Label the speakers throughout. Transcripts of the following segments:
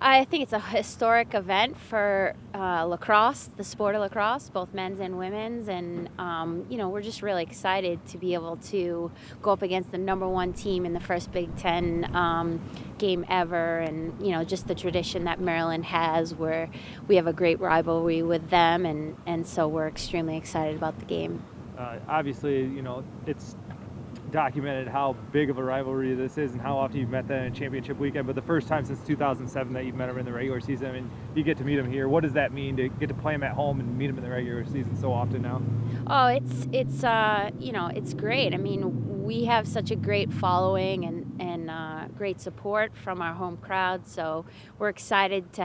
Speaker 1: I think it's a historic event for lacrosse, the sport of lacrosse, both men's and women's, and we're just really excited to be able to go up against the #1 team in the first Big Ten game ever, and just the tradition that Maryland has, where we have a great rivalry with them, and so we're extremely excited about the game.
Speaker 2: Obviously, it's documented how big of a rivalry this is and how often you've met them in championship weekend, but the first time since 2007 that you've met them in the regular season. I mean, you get to meet them here. What does that mean to get to play them at home and meet them in the regular season so often now?
Speaker 1: Oh, it's great. I mean, we have such a great following and great support from our home crowd, so we're excited to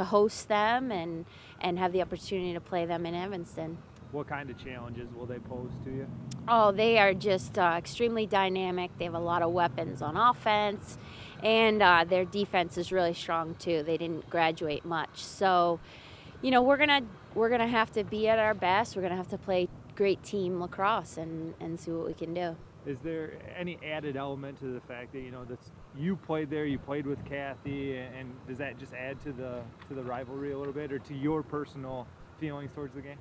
Speaker 1: host them and have the opportunity to play them in Evanston.
Speaker 2: What kind of challenges will they pose to you?
Speaker 1: Oh, they are just extremely dynamic. They have a lot of weapons on offense, and their defense is really strong too. They didn't graduate much, so we're gonna have to be at our best. We're gonna have to play great team lacrosse and see what we can do.
Speaker 2: Is there any added element to the fact that you played there, you played with Kathy, and does that just add to the rivalry a little bit, or to your personal feelings towards the game?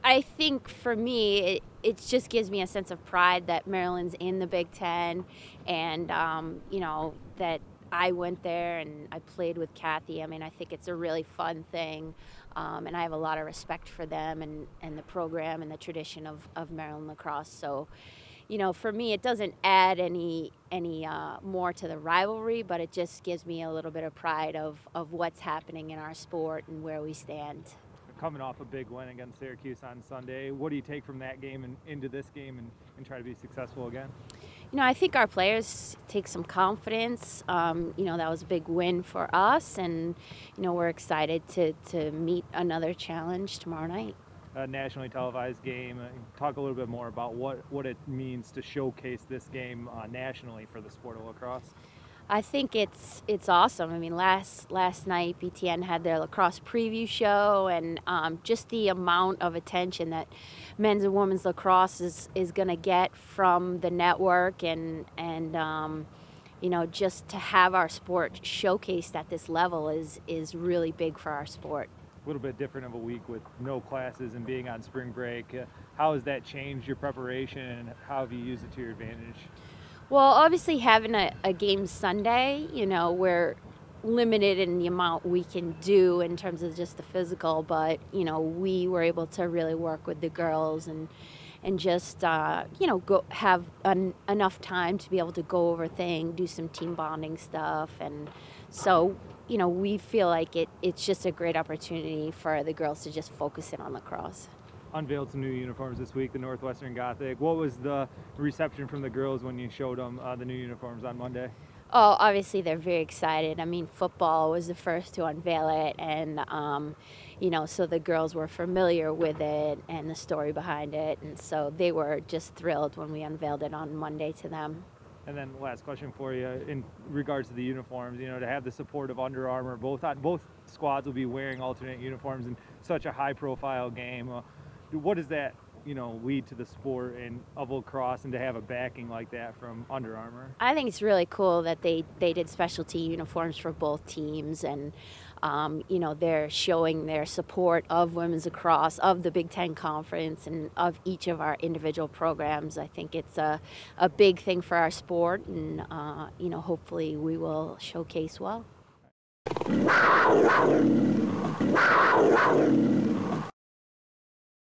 Speaker 1: I think for me, it just gives me a sense of pride that Maryland's in the Big Ten, and, that I went there and I played with Kathy. I mean, I think it's a really fun thing, and I have a lot of respect for them and the program and the tradition of Maryland lacrosse. So, for me, it doesn't add any more to the rivalry, but it just gives me a little bit of pride of what's happening in our sport and where we stand.
Speaker 2: Coming off a big win against Syracuse on Sunday, what do you take from that game and into this game and try to be successful again?
Speaker 1: I think our players take some confidence. That was a big win for us, and we're excited to meet another challenge tomorrow night.
Speaker 2: A nationally televised game. Talk a little bit more about what it means to showcase this game nationally for the sport of lacrosse.
Speaker 1: I think it's awesome. I mean, last night BTN had their lacrosse preview show, and just the amount of attention that men's and women's lacrosse is going to get from the network, and just to have our sport showcased at this level is really big for our sport.
Speaker 2: A little bit different of a week with no classes and being on spring break. How has that changed your preparation, and how have you used it to your advantage?
Speaker 1: Well, obviously having a game Sunday, we're limited in the amount we can do in terms of just the physical, but, we were able to really work with the girls and just, go have enough time to be able to go over things, do some team bonding stuff. And so, we feel like it's just a great opportunity for the girls to just focus in on lacrosse.
Speaker 2: Unveiled some new uniforms this week, the Northwestern Gothic. What was the reception from the girls when you showed them the new uniforms on Monday?
Speaker 1: Oh, obviously they're very excited. I mean, football was the first to unveil it, and so the girls were familiar with it and the story behind it, and so they were just thrilled when we unveiled it on Monday to them.
Speaker 2: And then last question for you in regards to the uniforms, to have the support of Under Armour, both squads will be wearing alternate uniforms in such a high-profile game. What does that, lead to the sport and of lacrosse, and to have a backing like that from Under Armour?
Speaker 1: I think it's really cool that they did specialty uniforms for both teams, and they're showing their support of women's lacrosse, of the Big Ten Conference, and of each of our individual programs. I think it's a big thing for our sport, and hopefully we will showcase well.